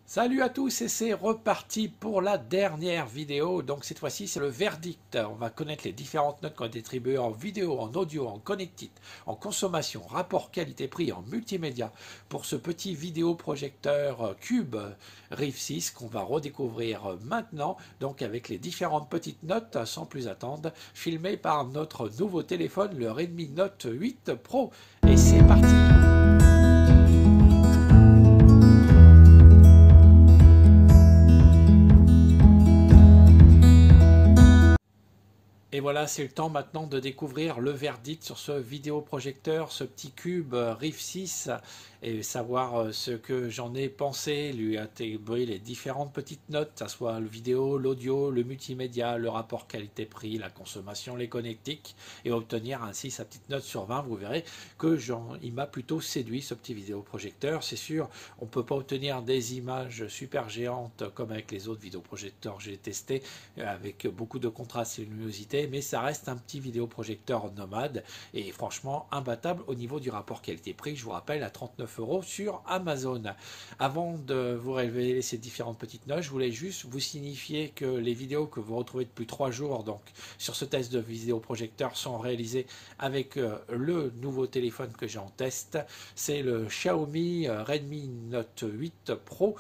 Salut à tous et c'est reparti pour la dernière vidéo. Donc cette fois-ci c'est le verdict. On va connaître les différentes notes qui ont été attribuées en vidéo, en audio, en connectique, en consommation, rapport qualité-prix, en multimédia pour ce petit vidéoprojecteur Cube Rift 6 qu'on va redécouvrir maintenant. Donc avec les différentes petites notes sans plus attendre, filmées par notre nouveau téléphone, le Redmi Note 8 Pro. Et c'est parti! Et voilà, c'est le temps maintenant de découvrir le verdict sur ce vidéoprojecteur, ce petit cube Rift 6, et savoir ce que j'en ai pensé, lui attribuer les différentes petites notes, que ce soit le vidéo, l'audio, le multimédia, le rapport qualité-prix, la consommation, les connectiques, et obtenir ainsi sa petite note sur 20. Vous verrez que il m'a plutôt séduit ce petit vidéoprojecteur. C'est sûr, on ne peut pas obtenir des images super géantes comme avec les autres vidéoprojecteurs que j'ai testés, avec beaucoup de contraste et de luminosité, mais ça reste un petit vidéoprojecteur nomade et franchement imbattable au niveau du rapport qualité-prix. Je vous rappelle, à 39 € sur Amazon. Avant de vous révéler ces différentes petites notes, je voulais juste vous signifier que les vidéos que vous retrouvez depuis 3 jours donc sur ce test de vidéoprojecteur sont réalisées avec le nouveau téléphone que j'ai en test. C'est le Xiaomi Redmi Note 8 Pro.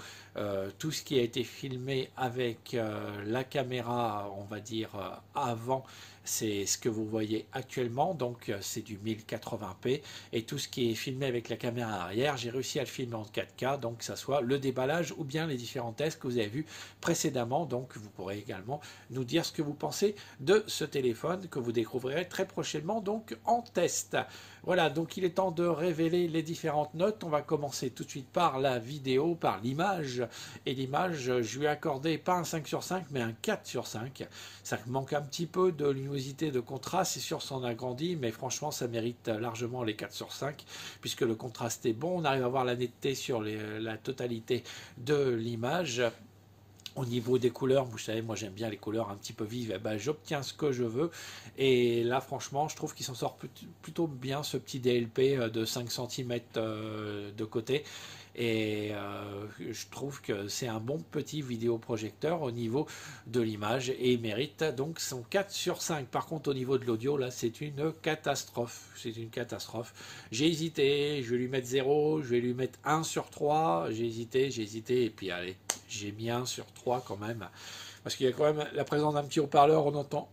Tout ce qui a été filmé avec la caméra, on va dire avant, c'est ce que vous voyez actuellement, donc c'est du 1080p, et tout ce qui est filmé avec la caméra arrière, j'ai réussi à le filmer en 4K, donc que ça soit le déballage ou bien les différents tests que vous avez vus précédemment. Donc vous pourrez également nous dire ce que vous pensez de ce téléphone que vous découvrirez très prochainement donc en test. Voilà, donc il est temps de révéler les différentes notes. On va commencer tout de suite par la vidéo, par l'image. Et l'image, je lui ai accordé pas un 5 sur 5, mais un 4 sur 5. Ça manque un petit peu de luminosité, de contraste, c'est sûr, ça en agrandit, mais franchement, ça mérite largement les 4 sur 5, puisque le contraste est bon. On arrive à voir la netteté sur la totalité de l'image. Au niveau des couleurs, vous savez, moi j'aime bien les couleurs un petit peu vives, et ben, j'obtiens ce que je veux. Et là, franchement, je trouve qu'il s'en sort plutôt bien, ce petit DLP de 5 cm de côté. Et je trouve que c'est un bon petit vidéoprojecteur au niveau de l'image et il mérite donc son 4 sur 5. Par contre, au niveau de l'audio, là, c'est une catastrophe. C'est une catastrophe. J'ai hésité, je vais lui mettre 0, je vais lui mettre 1 sur 3. J'ai hésité, et puis allez, j'ai mis 1 sur 3 quand même. Parce qu'il y a quand même la présence d'un petit haut-parleur, on entend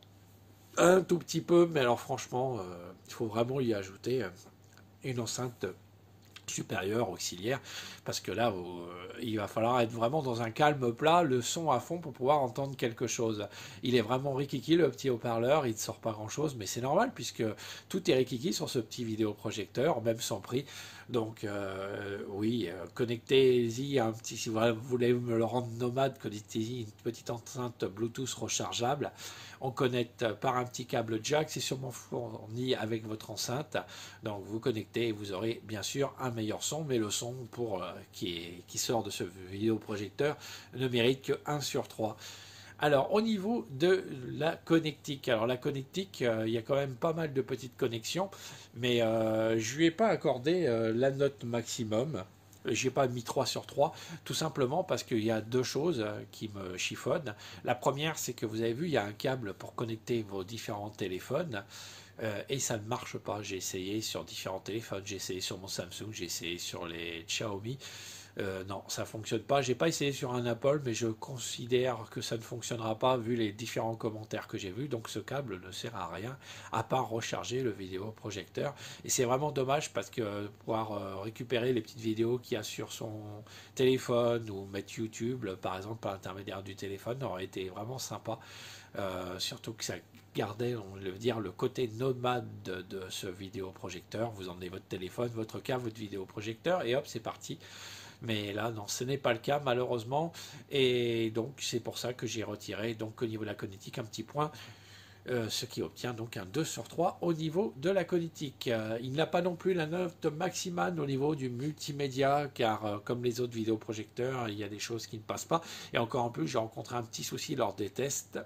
un tout petit peu, mais alors franchement, il faut vraiment y ajouter une enceinte supérieur, auxiliaire, parce que là, il va falloir être vraiment dans un calme plat, le son à fond pour pouvoir entendre quelque chose. Il est vraiment rikiki, le petit haut-parleur, il ne sort pas grand-chose, mais c'est normal, puisque tout est rikiki sur ce petit vidéoprojecteur, même sans prix. Donc, oui, connectez-y un petit, si vous voulez me le rendre nomade, connectez-y une petite enceinte Bluetooth rechargeable. On connecte par un petit câble jack, c'est sûrement fourni avec votre enceinte. Donc, vous connectez et vous aurez bien sûr un meilleur son, mais le son qui sort de ce vidéoprojecteur ne mérite que 1 sur 3. Alors, au niveau de la connectique, alors la connectique, il y a quand même pas mal de petites connexions, mais je ne lui ai pas accordé la note maximum. Je n'ai pas mis 3 sur 3, tout simplement parce qu'il y a deux choses qui me chiffonnent. La première, c'est que vous avez vu, il y a un câble pour connecter vos différents téléphones. Et ça ne marche pas. J'ai essayé sur différents téléphones, j'ai essayé sur mon Samsung, j'ai essayé sur les Xiaomi. Non, ça ne fonctionne pas. J'ai pas essayé sur un Apple, mais je considère que ça ne fonctionnera pas vu les différents commentaires que j'ai vus. Donc ce câble ne sert à rien à part recharger le vidéoprojecteur. Et c'est vraiment dommage parce que pouvoir récupérer les petites vidéos qu'il y a sur son téléphone ou mettre YouTube, par exemple, par l'intermédiaire du téléphone, aurait été vraiment sympa. Surtout que ça gardait, on veut dire, le côté nomade de ce vidéoprojecteur. Vous emmenez votre téléphone, votre câble, votre vidéoprojecteur et hop, c'est parti. Mais là, non, ce n'est pas le cas malheureusement. Et donc, c'est pour ça que j'ai retiré, donc au niveau de la connectique, un petit point. Ce qui obtient donc un 2 sur 3 au niveau de la connectique. Il n'a pas non plus la note maximale au niveau du multimédia, car comme les autres vidéoprojecteurs, il y a des choses qui ne passent pas. Et encore en plus, j'ai rencontré un petit souci lors des tests.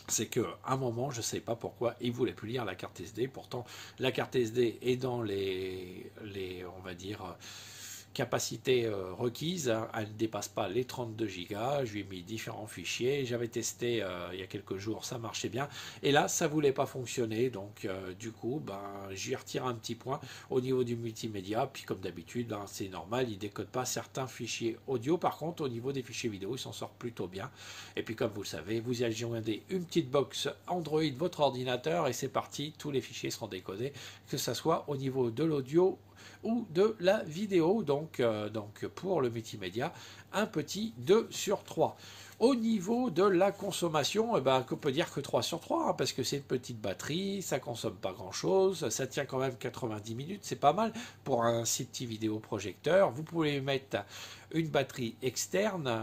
C'est qu'à un moment, je ne sais pas pourquoi, il ne voulait plus lire la carte SD. Pourtant, la carte SD est dans on va dire, capacité requise, hein, elle ne dépasse pas les 32 Go. Je lui ai mis différents fichiers. J'avais testé il y a quelques jours, ça marchait bien. Et là, ça ne voulait pas fonctionner. Donc, du coup, ben, j'y retire un petit point au niveau du multimédia. Puis, comme d'habitude, ben, c'est normal, il ne décode pas certains fichiers audio. Par contre, au niveau des fichiers vidéo, il s'en sort plutôt bien. Et puis, comme vous le savez, vous y ajoutez une petite box Android, votre ordinateur, et c'est parti. Tous les fichiers seront décodés, que ce soit au niveau de l'audio ou de la vidéo. Donc pour le multimédia, un petit 2 sur 3. Au niveau de la consommation, eh ben, on peut dire que 3 sur 3, hein, parce que c'est une petite batterie, ça consomme pas grand chose, ça tient quand même 90 minutes, c'est pas mal pour un si petit vidéoprojecteur. Vous pouvez mettre une batterie externe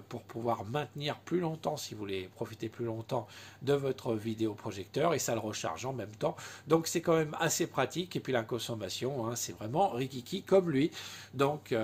pour pouvoir maintenir plus longtemps, si vous voulez profiter plus longtemps de votre vidéoprojecteur, et ça le recharge en même temps. Donc c'est quand même assez pratique, et puis la consommation, hein, c'est vraiment rikiki comme lui. Donc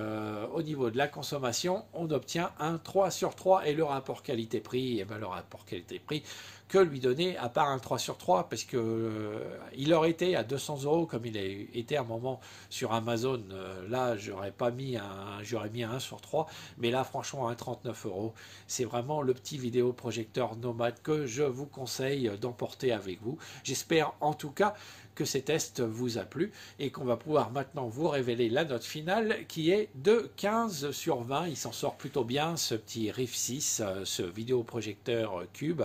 au niveau de la consommation, on obtient un 3 sur 3, et le rapport qualité-prix, et ben, le rapport qualité-prix, que lui donner à part un 3 sur 3, parce que il aurait été à 200 € comme il a été à un moment sur Amazon. Là, j'aurais mis un 1 sur 3, mais là, franchement, un 39 €. C'est vraiment le petit vidéoprojecteur nomade que je vous conseille d'emporter avec vous. J'espère en tout cas que ces tests vous a plu et qu'on va pouvoir maintenant vous révéler la note finale qui est de 15 sur 20. Il s'en sort plutôt bien, ce petit Riff 6, ce vidéoprojecteur cube.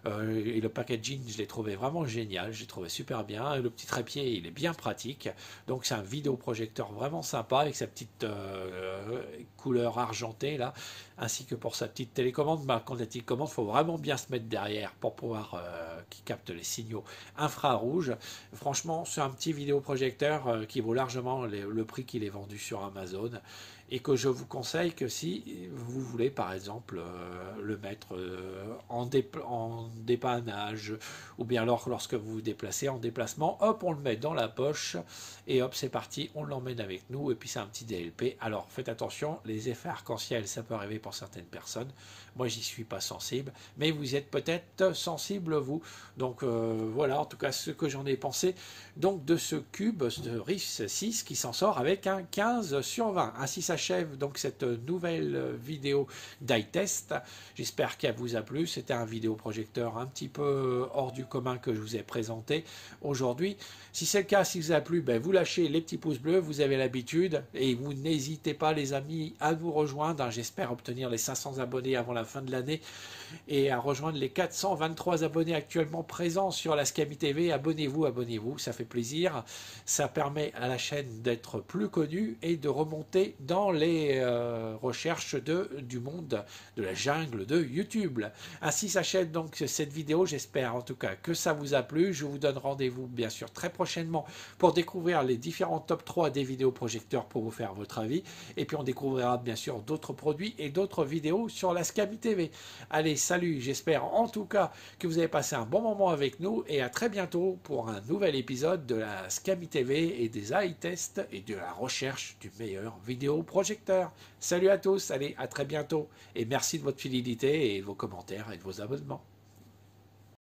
Et le packaging, je l'ai trouvé vraiment génial, j'ai trouvé super bien. Le petit trépied, il est bien pratique. Donc c'est un vidéoprojecteur vraiment sympa avec sa petite couleur argentée là, ainsi que pour sa petite télécommande. Bah, quand la télécommande, il faut vraiment bien se mettre derrière pour pouvoir qui capte les signaux infrarouges. Franchement, c'est un petit vidéoprojecteur qui vaut largement le prix qu'il est vendu sur Amazon, et que je vous conseille que si vous voulez par exemple le mettre en dépannage, ou bien alors lorsque vous vous déplacez en déplacement, hop, on le met dans la poche et hop, c'est parti, on l'emmène avec nous, et puis c'est un petit DLP. Alors faites attention, les effets arc-en-ciel, ça peut arriver pour certaines personnes. Moi, j'y suis pas sensible, mais vous êtes peut-être sensible vous. Donc voilà, en tout cas, ce que j'en ai pensé donc de ce cube de Riff 6 qui s'en sort avec un 15 sur 20. Ainsi s'achève donc cette nouvelle vidéo d'iTest. J'espère qu'elle vous a plu. C'était un vidéoprojecteur un petit peu hors du commun que je vous ai présenté aujourd'hui. Si c'est le cas, si vous a plu, ben vous lâchez les petits pouces bleus, vous avez l'habitude, et vous n'hésitez pas les amis à nous rejoindre. J'espère obtenir les 500 abonnés avant la fin de l'année et à rejoindre les 423 abonnés actuellement présents sur la Scami TV. Abonnez-vous, ça fait plaisir. Ça permet à la chaîne d'être plus connue et de remonter dans les recherches du monde de la jungle de YouTube. Ainsi s'achève donc cette vidéo. J'espère en tout cas que ça vous a plu. Je vous donne rendez-vous bien sûr très prochainement pour découvrir les différents top 3 des vidéoprojecteurs pour vous faire votre avis. Et puis on découvrira bien sûr d'autres produits et d'autres vidéos sur la Scami TV. Allez, salut, j'espère en tout cas que vous avez passé un bon moment avec nous, et à très bientôt pour un nouvel épisode de la Scami TV et des iTests et de la recherche du meilleur vidéoprojecteur. Salut à tous, allez, à très bientôt, et merci de votre fidélité et de vos commentaires et de vos abonnements.